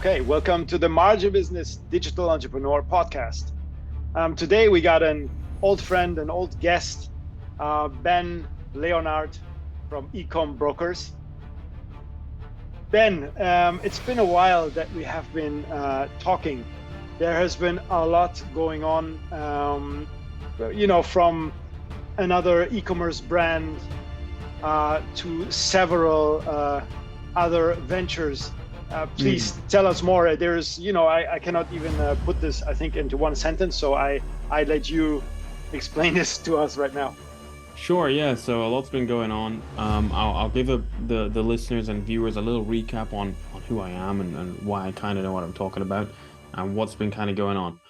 Okay, welcome to the Margin Business Digital Entrepreneur Podcast. Today we got an old friend, an old guest, Ben Leonard from ecombrokers. Ben, it's been a while that we have been talking. There has been a lot going on, from another e-commerce brand to several other ventures. Please tell us more. There's, I cannot even put this, I think, into one sentence. So I let you explain this to us right now. Sure, yeah. So a lot's been going on. I'll give the listeners and viewers a little recap on who I am and why I kind of know what I'm talking about and what's been kind of going on.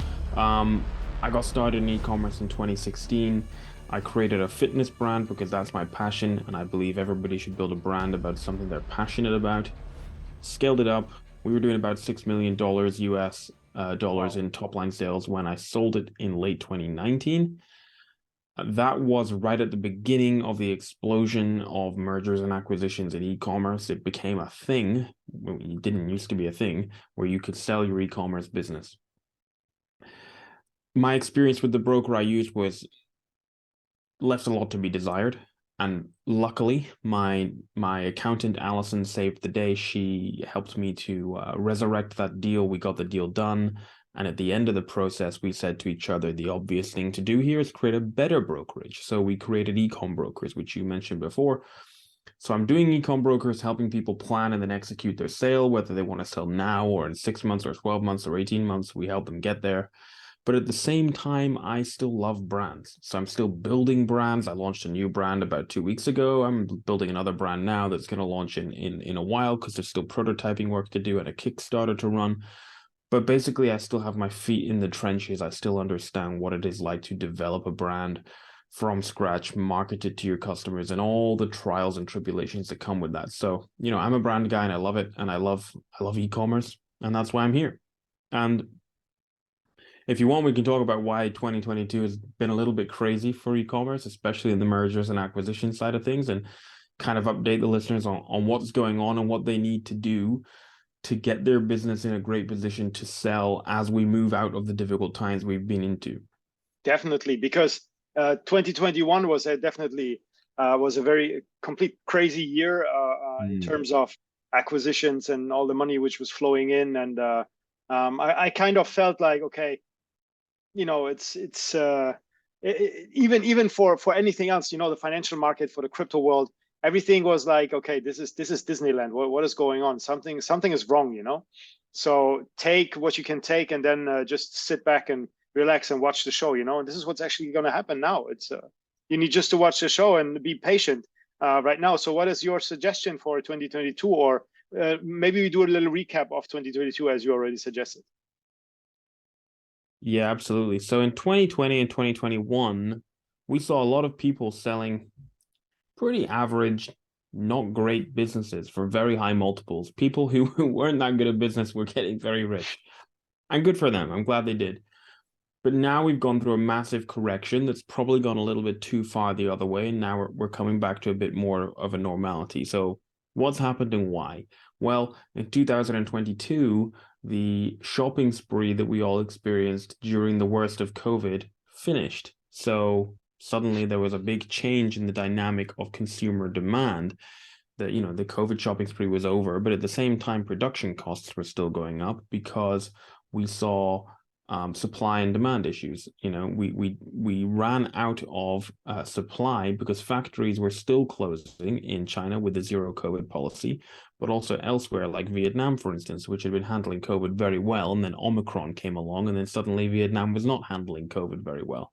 I got started in e-commerce in 2016. I created a fitness brand because that's my passion, and I believe everybody should build a brand about something they're passionate about. Scaled it up. We were doing about $6 million US dollars in top line sales when I sold it in late 2019. That was right at the beginning of the explosion of mergers and acquisitions in e-commerce. It became a thing. It didn't used to be a thing where you could sell your e-commerce business. My experience with the broker I used was left a lot to be desired. And luckily, my accountant, Allison, saved the day. She helped me to resurrect that deal. We got the deal done. And at the end of the process, we said to each other, the obvious thing to do here is create a better brokerage. So we created ecombrokers, which you mentioned before. So I'm doing ecombrokers, helping people plan and then execute their sale, whether they want to sell now or in 6 months or 12 months or 18 months. We help them get there. But at the same time, I still love brands. So I'm still building brands. I launched a new brand about 2 weeks ago. I'm building another brand now that's going to launch in a while because there's still prototyping work to do and a Kickstarter to run. But basically, I still have my feet in the trenches. I still understand what it is like to develop a brand from scratch, market it to your customers, and all the trials and tribulations that come with that. So, I'm a brand guy and I love it. And I love e-commerce. And that's why I'm here. And if you want, we can talk about why 2022 has been a little bit crazy for e-commerce, especially in the mergers and acquisition side of things, and kind of update the listeners on what's going on and what they need to do to get their business in a great position to sell as we move out of the difficult times we've been into. Definitely, because 2021 was definitely was a very complete crazy year in terms of acquisitions and all the money which was flowing in. And I kind of felt like, okay, it's even for anything else, the financial market, for the crypto world, everything was like, okay, this is Disneyland. What is going on? Something is wrong, So take what you can take, and then just sit back and relax and watch the show. And this is what's actually going to happen now. It's you need just to watch the show and be patient right now. So what is your suggestion for 2022, or maybe we do a little recap of 2022 as you already suggested? Yeah, absolutely. So in 2020 and 2021, we saw a lot of people selling pretty average, not great businesses for very high multiples. People who weren't that good at business were getting very rich. And good for them. I'm glad they did. But now we've gone through a massive correction that's probably gone a little bit too far the other way. And now we're coming back to a bit more of a normality. So what's happened and why? Well, in 2022, the shopping spree that we all experienced during the worst of COVID finished. So suddenly there was a big change in the dynamic of consumer demand. The COVID shopping spree was over, but at the same time, production costs were still going up because we saw supply and demand issues. We ran out of supply because factories were still closing in China with the zero COVID policy, but also elsewhere, like Vietnam, for instance, which had been handling COVID very well, and then Omicron came along, and then suddenly Vietnam was not handling COVID very well.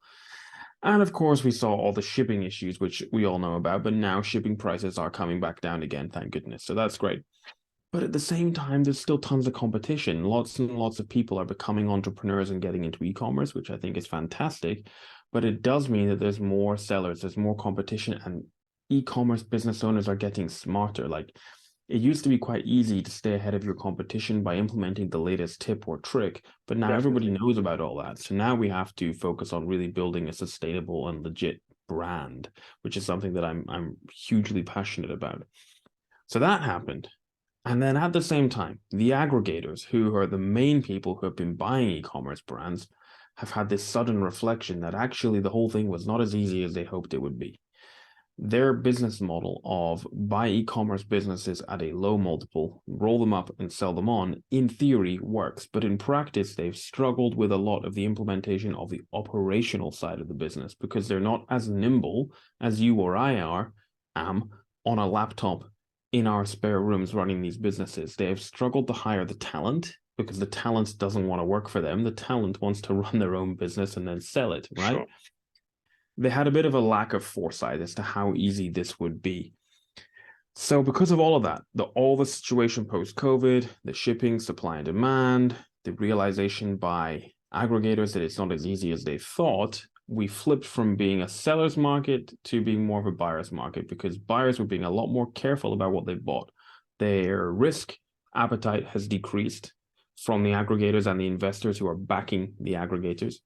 And of course, we saw all the shipping issues, which we all know about, but now shipping prices are coming back down again, thank goodness. So that's great. But at the same time, there's still tons of competition. Lots and lots of people are becoming entrepreneurs and getting into e-commerce, which I think is fantastic. But it does mean that there's more sellers, there's more competition, and e-commerce business owners are getting smarter. Like, it used to be quite easy to stay ahead of your competition by implementing the latest tip or trick, but now everybody knows about all that. So now we have to focus on really building a sustainable and legit brand, which is something that I'm hugely passionate about. So that happened. And then at the same time, the aggregators, who are the main people who have been buying e-commerce brands, have had this sudden reflection that actually the whole thing was not as easy as they hoped it would be. Their business model of buy e-commerce businesses at a low multiple, roll them up and sell them on, in theory works, but in practice, they've struggled with a lot of the implementation of the operational side of the business because they're not as nimble as you or I am on a laptop in our spare rooms running these businesses. They have struggled to hire the talent because the talent doesn't want to work for them. The talent wants to run their own business and then sell it, right? Sure. They had a bit of a lack of foresight as to how easy this would be. So because of all of that, all the situation post-COVID, the shipping, supply and demand, the realization by aggregators that it's not as easy as they thought, we flipped from being a seller's market to being more of a buyer's market because buyers were being a lot more careful about what they bought. Their risk appetite has decreased from the aggregators and the investors who are backing the aggregators.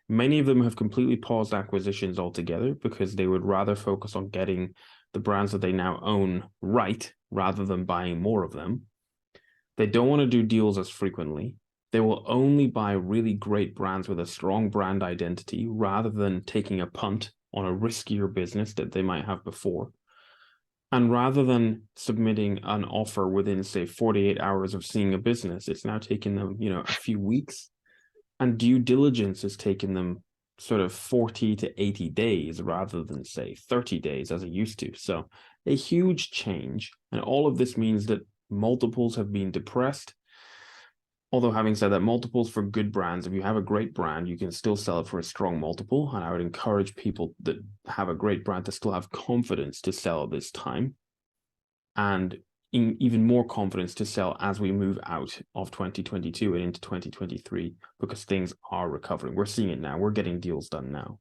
Many of them have completely paused acquisitions altogether because they would rather focus on getting the brands that they now own right rather than buying more of them. They don't want to do deals as frequently. They will only buy really great brands with a strong brand identity rather than taking a punt on a riskier business that they might have before. And rather than submitting an offer within, say, 48 hours of seeing a business, it's now taking them, a few weeks. And due diligence has taken them sort of 40 to 80 days rather than, say, 30 days as it used to. So a huge change. And all of this means that multiples have been depressed. Although having said that, multiples for good brands, if you have a great brand, you can still sell it for a strong multiple. And I would encourage people that have a great brand to still have confidence to sell at this time. And even more confidence to sell as we move out of 2022 and into 2023 because things are recovering. We're seeing it now. We're getting deals done now.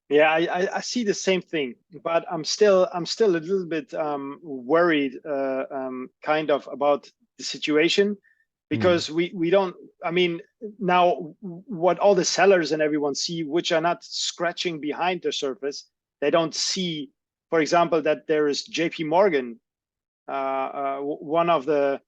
Yeah, I see the same thing, but I'm still a little bit worried, kind of about the situation because we don't. I mean, now what all the sellers and everyone see, which are not scratching behind the surface, they don't see, for example, that there is JP Morgan, one of the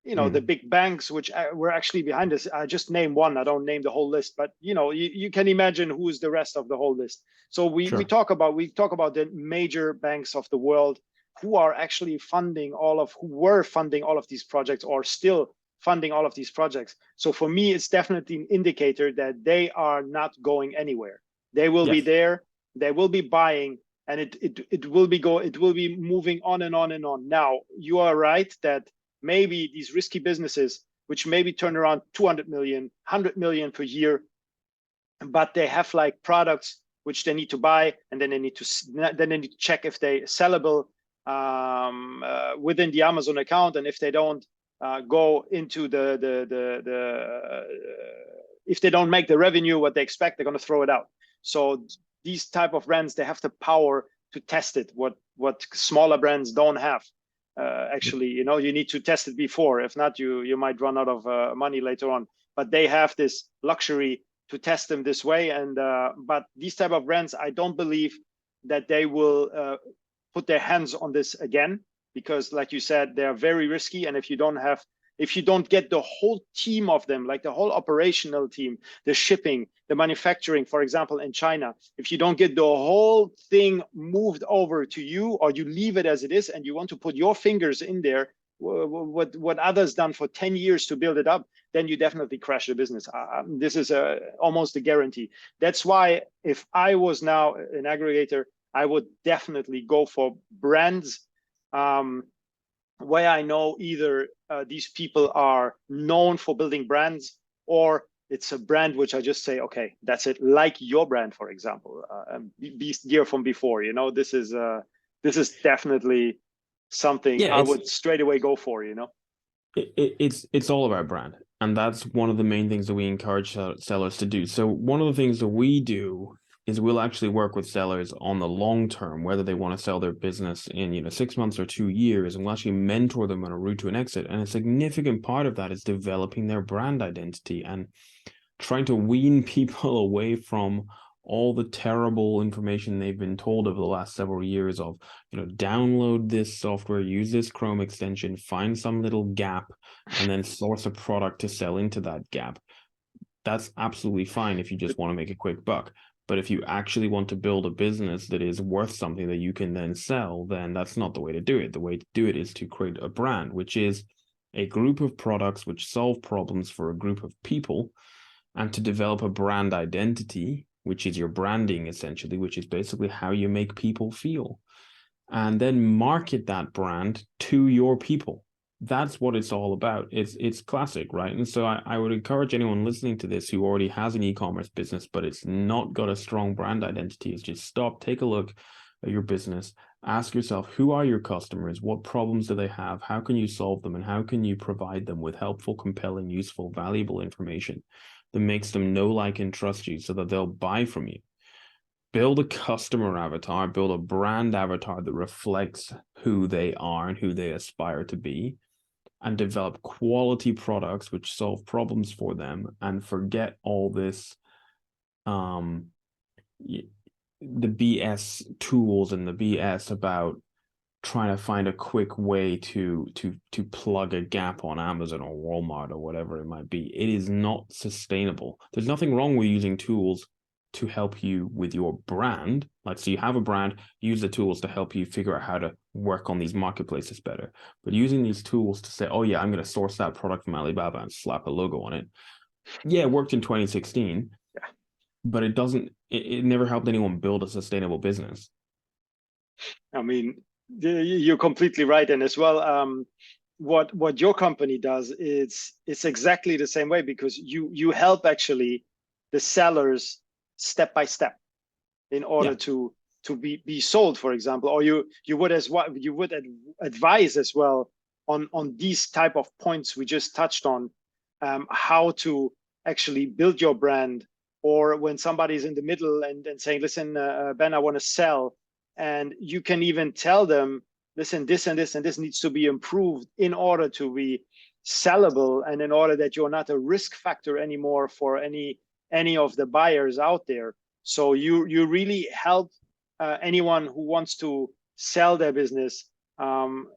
the big banks which were actually behind this. I just name one. I don't name the whole list, but you can imagine who is the rest of the whole list. So we talk about the major banks of the world who are actually who were funding all of these projects or still funding all of these projects. So for me, it's definitely an indicator that they are not going anywhere. They will be there. They will be buying. And it will be moving on and on and on. Now, you are right that maybe these risky businesses, which maybe turn around 200 million, 100 million per year, but they have like products which they need to buy, and then they need to check if they sellable within the Amazon account, and if they don't go into if they don't make the revenue what they expect, they're going to throw it out. So these type of brands, they have the power to test it, what smaller brands don't have. Actually, you need to test it before. If not, you might run out of money later on. But they have this luxury to test them this way. And but these type of brands, I don't believe that they will put their hands on this again, because like you said, they are very risky. And if you don't get the whole team of them, like the whole operational team, the shipping, the manufacturing, for example, in China, if you don't get the whole thing moved over to you, or you leave it as it is and you want to put your fingers in there, what others done for 10 years to build it up, then you definitely crash the business. This is almost a guarantee. That's why if I was now an aggregator, I would definitely go for brands where I know either these people are known for building brands, or it's a brand which I just say, okay, that's it. Like your brand, for example, Beast Gear from before. This is definitely something I would straight away go for. It's all about brand, and that's one of the main things that we encourage sellers to do. So one of the things that we do is we'll actually work with sellers on the long term, whether they want to sell their business in 6 months or 2 years, and we'll actually mentor them on a route to an exit. And a significant part of that is developing their brand identity and trying to wean people away from all the terrible information they've been told over the last several years of, download this software, use this Chrome extension, find some little gap, and then source a product to sell into that gap. That's absolutely fine if you just want to make a quick buck. But if you actually want to build a business that is worth something that you can then sell, then that's not the way to do it. The way to do it is to create a brand, which is a group of products which solve problems for a group of people, and to develop a brand identity, which is your branding essentially, which is basically how you make people feel, and then market that brand to your people. That's what it's all about. It's classic, right? And so I would encourage anyone listening to this who already has an e-commerce business, but it's not got a strong brand identity, is just stop, take a look at your business, ask yourself, who are your customers? What problems do they have? How can you solve them? And how can you provide them with helpful, compelling, useful, valuable information that makes them know, like, and trust you so that they'll buy from you? Build a customer avatar, build a brand avatar that reflects who they are and who they aspire to be, and develop quality products which solve problems for them, and forget all this the BS tools and the BS about trying to find a quick way to plug a gap on Amazon or Walmart or whatever it might be. It is not sustainable. There's nothing wrong with using tools to help you with your brand. Like, so you have a brand, use the tools to help you figure out how to work on these marketplaces better. But using these tools to say, oh yeah, I'm going to source that product from Alibaba and slap a logo on it. Yeah, it worked in 2016, but it never helped anyone build a sustainable business. I mean, you're completely right. And as well, what your company does, it's exactly the same way, because you help actually the sellers step by step in order to be sold, for example, or you would advise as well on these type of points we just touched on, how to actually build your brand, or when somebody's in the middle and saying, listen, Ben, I want to sell, and you can even tell them, listen, this and this and this needs to be improved in order to be sellable, and in order that you're not a risk factor anymore for any of the buyers out there. So you really help anyone who wants to sell their business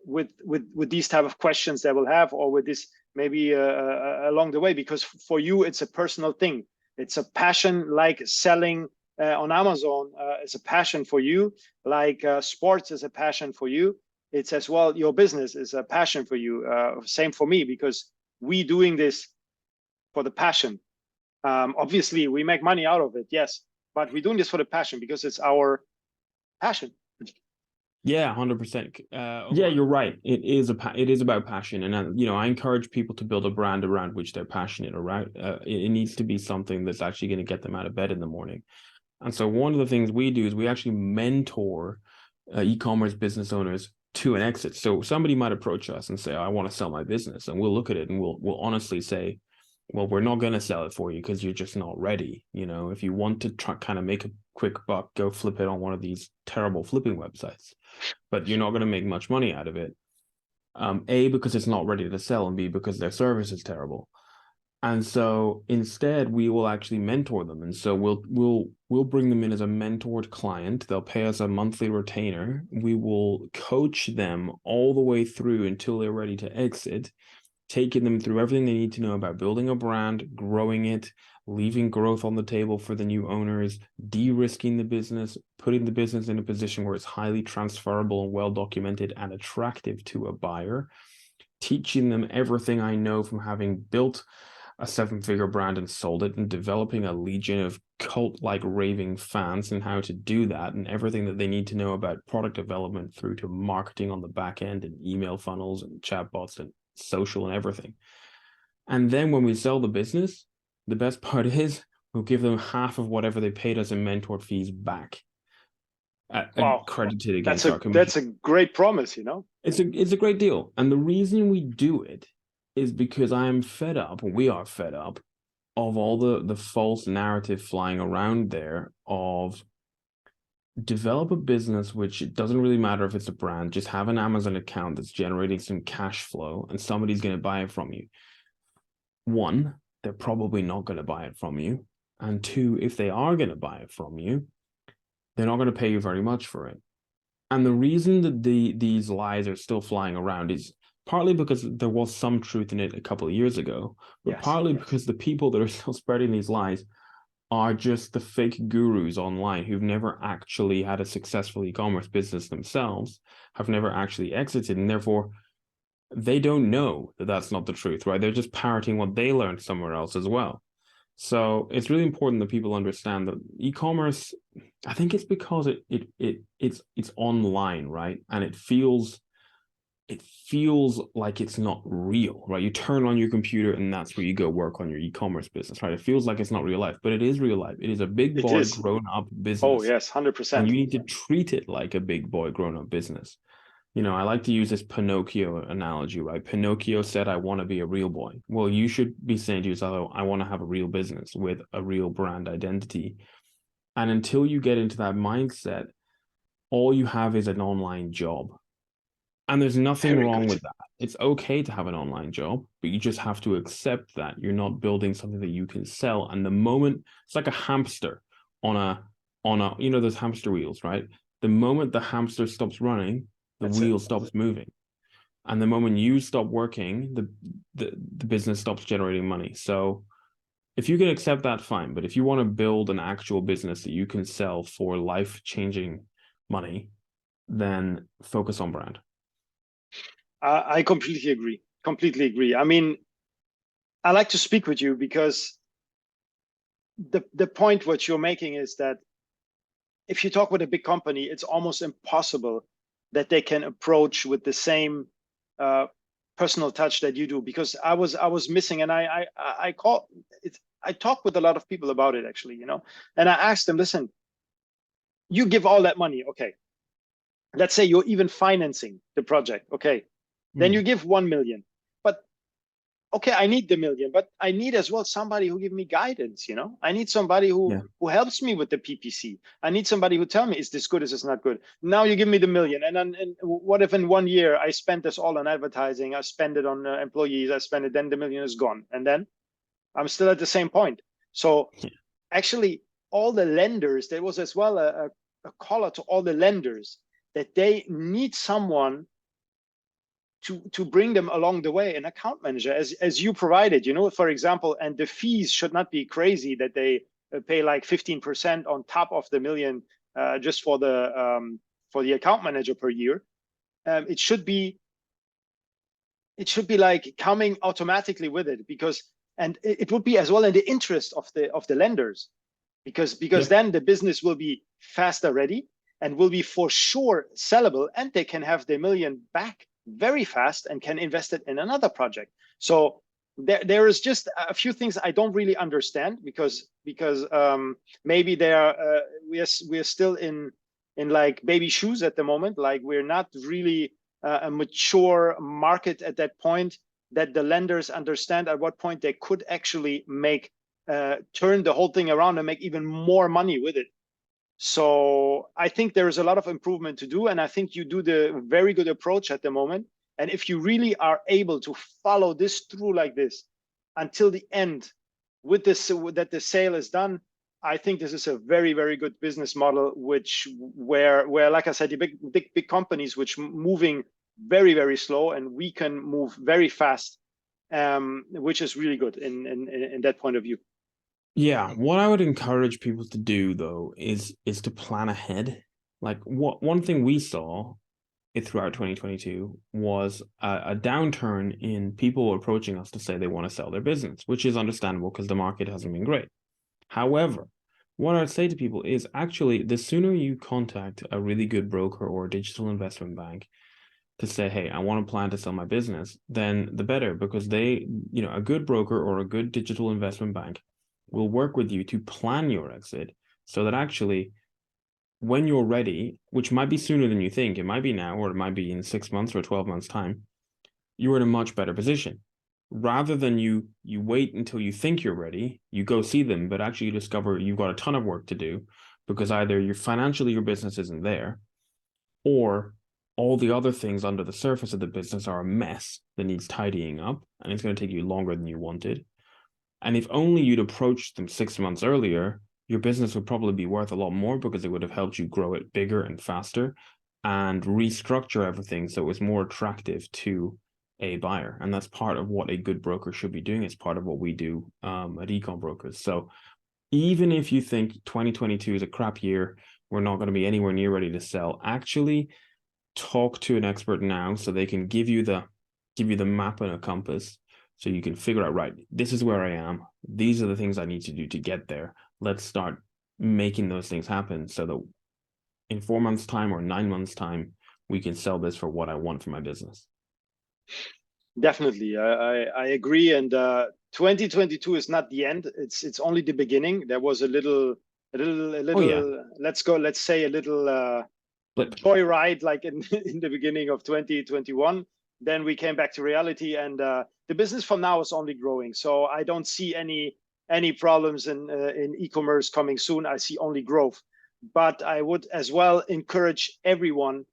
with these type of questions they will have, or with this maybe along the way, because for you it's a personal thing. It's a passion, like selling on Amazon is a passion for you, like sports is a passion for you. It's as well, your business is a passion for you. Same for me, because we doing this for the passion. Obviously we make money out of it, yes, but we're doing this for the passion, because it's our passion. Yeah, 100%. Yeah, you're right. It is about passion, and I encourage people to build a brand around which they're passionate around. It needs to be something that's actually going to get them out of bed in the morning. And so one of the things we do is we actually mentor e-commerce business owners to an exit. So somebody might approach us and say, I want to sell my business, and we'll look at it and we'll honestly say, well, we're not going to sell it for you because you're just not ready. If you want to try kind of make a quick buck, go flip it on one of these terrible flipping websites, but you're not going to make much money out of it. A, because it's not ready to sell, and B, because their service is terrible. And so instead we will actually mentor them. And so we'll bring them in as a mentored client. They'll pay us a monthly retainer. We will coach them all the way through until they're ready to exit, taking them through everything they need to know about building a brand, growing it, leaving growth on the table for the new owners, de-risking the business, putting the business in a position where it's highly transferable and well documented and attractive to a buyer, teaching them everything I know from having built a 7-figure brand and sold it, and developing a legion of cult-like raving fans and how to do that, and everything that they need to know about product development through to marketing on the back end and email funnels and chatbots and social and everything. And then when we sell the business, the best part is we'll give them half of whatever they paid us in mentor fees back, credited against our commission. That's a great promise, It's a great deal. And the reason we do it is because I am fed up, we are fed up, of all the false narrative flying around there of develop a business which it doesn't really matter if it's a brand, just have an Amazon account that's generating some cash flow and somebody's going to buy it from you. One, they're probably not going to buy it from you. And two, if they are going to buy it from you, they're not going to pay you very much for it. And the reason that these lies are still flying around is partly because there was some truth in it a couple of years ago, but partly because the people that are still spreading these lies are just the fake gurus online who've never actually had a successful e-commerce business themselves, have never actually exited, and therefore they don't know that that's not the truth, right? They're just parroting what they learned somewhere else as well. So it's really important that people understand that e-commerce, I think it's because it's online, right? And it feels like it's not real, right? You turn on your computer and that's where you go work on your e-commerce business, right? It feels like it's not real life, but it is real life. It is a big boy grown up business. Oh yes, 100%. And you need to treat it like a big boy grown up business. You know, I like to use this Pinocchio analogy, right? Pinocchio said, I want to be a real boy. Well, you should be saying to yourself, I want to have a real business with a real brand identity. And until you get into that mindset, all you have is an online job. And there's nothing wrong with that. It's okay to have an online job, but you just have to accept that you're not building something that you can sell. And the moment, it's like a hamster on a, you know, those hamster wheels, right? The moment the hamster stops running, the wheel stops moving. And the moment you stop working, the business stops generating money. So if you can accept that, fine. But if you want to build an actual business that you can sell for life-changing money, then focus on brand. I completely agree. Completely agree. I mean, I like to speak with you because the point what you're making is that if you talk with a big company, it's almost impossible that they can approach with the same personal touch that you do. Because I was missing, and I talked with a lot of people about it actually, you know, and I asked them, listen, you give all that money, okay? Let's say you're even financing the project, okay? Then you give 1 million, but okay, I need the million, but I need as well somebody who give me guidance, you know? I need somebody who helps me with the PPC. I need somebody who tell me, is this good, is this not good? Now you give me the million, and what if in 1 year I spent this all on advertising, I spend it on employees, I spend it, then the million is gone, and then I'm still at the same point. So actually, all the lenders, there was as well a call to all the lenders that they need someone to bring them along the way, an account manager, as you provided, you know, for example, and the fees should not be crazy that they pay like 15% on top of the million just for the account manager per year. It should be like coming automatically with it, because, and it would be as well in the interest of the lenders, because then the business will be faster ready and will be for sure sellable, and they can have the million back very fast and can invest it in another project. So there is just a few things I don't really understand, because maybe we are still in like baby shoes at the moment. Like we're not really a mature market at that point that the lenders understand at what point they could actually make turn the whole thing around and make even more money with it. So I think there is a lot of improvement to do, and I think you do the very good approach at the moment. And if you really are able to follow this through like this until the end, with this, that the sale is done, I think this is a very, very good business model, where like I said, the big companies which moving very, very slow, and we can move very fast, which is really good in that point of view. Yeah, what I would encourage people to do though is to plan ahead. Like one thing we saw throughout 2022 was a downturn in people approaching us to say they want to sell their business, which is understandable because the market hasn't been great. However, what I'd say to people is actually the sooner you contact a really good broker or a digital investment bank to say, hey, I want to plan to sell my business, then the better, because they, you know, a good broker or a good digital investment bank will work with you to plan your exit, so that actually when you're ready, which might be sooner than you think, it might be now, or it might be in 6 months or 12 months time, you're in a much better position. Rather than you wait until you think you're ready, you go see them, but actually you discover you've got a ton of work to do, because either your business isn't there, or all the other things under the surface of the business are a mess that needs tidying up, and it's going to take you longer than you wanted. And if only you'd approached them 6 months earlier, your business would probably be worth a lot more because it would have helped you grow it bigger and faster and restructure everything so it was more attractive to a buyer. And that's part of what a good broker should be doing. It's part of what we do at ecombrokers. So even if you think 2022 is a crap year, we're not going to be anywhere near ready to sell, actually talk to an expert now so they can give you the map and a compass so you can figure out, right, this is where I am. These are the things I need to do to get there. Let's start making those things happen so that in 4 months' time or 9 months' time, we can sell this for what I want for my business. Definitely, I agree. And 2022 is not the end. It's only the beginning. There was a little. Oh, yeah. Let's say a little joyride, like in the beginning of 2021. Then we came back to reality, and the business from now is only growing. So I don't see any problems in e-commerce coming soon. I see only growth. But I would as well encourage everyone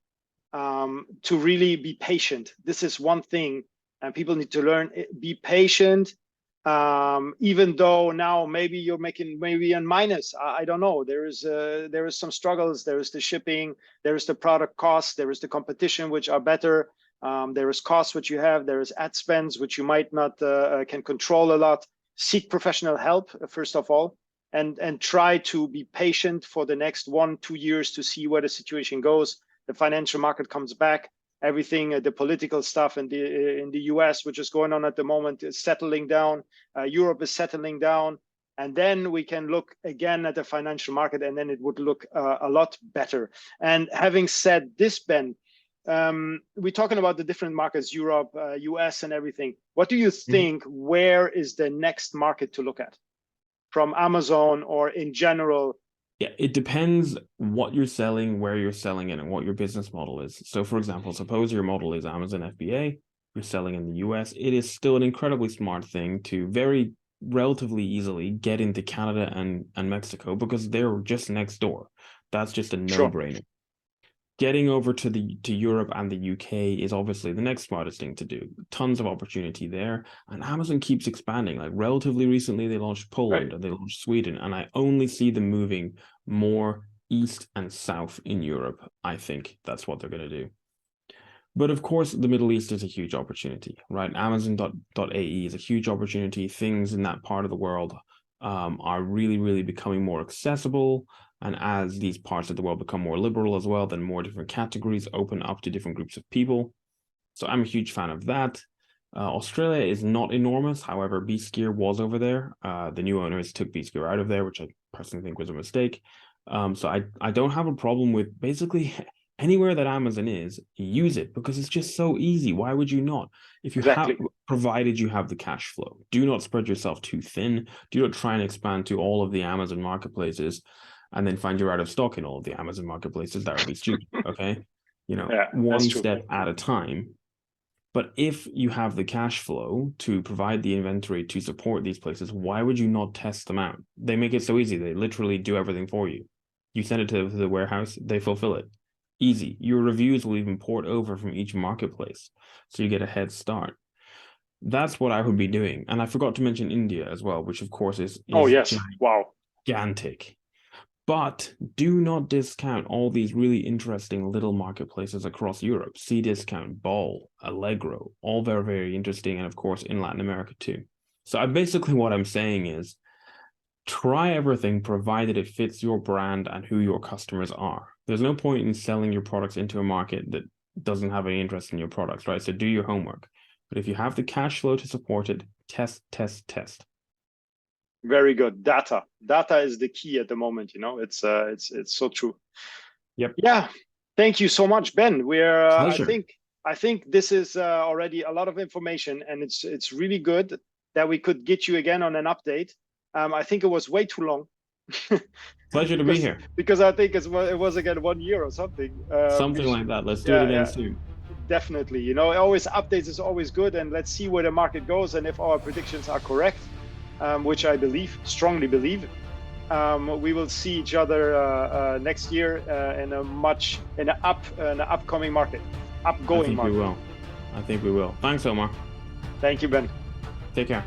to really be patient. This is one thing, and people need to learn. Be patient. Even though now maybe you're making a minus, I don't know. There is some struggles. There is the shipping. There is the product costs. There is the competition, which are better. There is costs which you have. There is ad spends which you might not can control a lot. Seek professional help first of all, and try to be patient for the next 1-2 years to see where the situation goes. The financial market comes back. Everything, the political stuff in the US, which is going on at the moment, is settling down. Europe is settling down, and then we can look again at the financial market, and then it would look a lot better. And having said this, Ben, we're talking about the different markets, Europe, US, and everything. What do you think? Where is the next market to look at, from Amazon or in general? Yeah, it depends what you're selling, where you're selling it, and what your business model is. So, for example, suppose your model is Amazon FBA, you're selling in the US. It is still an incredibly smart thing to very relatively easily get into Canada and Mexico because they're just next door. That's just a no-brainer. Sure. Getting over to Europe and the UK is obviously the next smartest thing to do. Tons of opportunity there. And Amazon keeps expanding. Like relatively recently, they launched Poland and they launched Sweden. And I only see them moving more east and south in Europe. I think that's what they're going to do. But of course, the Middle East is a huge opportunity, right? Amazon.ae is a huge opportunity. Things in that part of the world are really, really becoming more accessible. And as these parts of the world become more liberal as well, then more different categories open up to different groups of people. So I'm a huge fan of that. Australia is not enormous. However, Beastgear was over there. The new owners took Beastgear out of there, which I personally think was a mistake. So I don't have a problem with basically anywhere that Amazon is, use it because it's just so easy. Why would you not? If you have, provided you have the cash flow, do not spread yourself too thin. Do not try and expand to all of the Amazon marketplaces and then find you're out of stock in all of the Amazon marketplaces. That would be stupid, okay? One step at a time. But if you have the cash flow to provide the inventory to support these places, why would you not test them out? They make it so easy. They literally do everything for you. You send it to the warehouse, they fulfill it. Easy. Your reviews will even port over from each marketplace. So you get a head start. That's what I would be doing. And I forgot to mention India as well, which of course is gigantic. But do not discount all these really interesting little marketplaces across Europe. Cdiscount, Ball, Allegro, all very, very interesting. And of course, in Latin America too. So basically what I'm saying is try everything provided it fits your brand and who your customers are. There's no point in selling your products into a market that doesn't have any interest in your products, right? So do your homework. But if you have the cash flow to support it, test. Very good. Data is the key at the moment. It's so true. Yep. Yeah. Thank you so much, Ben. We're I think this is already a lot of information, and it's really good that we could get you again on an update. I think it was way too long. Pleasure to be here. Because I think it was again 1 year or something. Something like that. Let's do it again soon. Definitely. Always updates is always good, and let's see where the market goes and if our predictions are correct. Which I strongly believe, we will see each other next year in an upcoming market, upgoing market. I think we will. Thanks, Omar. Thank you, Ben. Take care.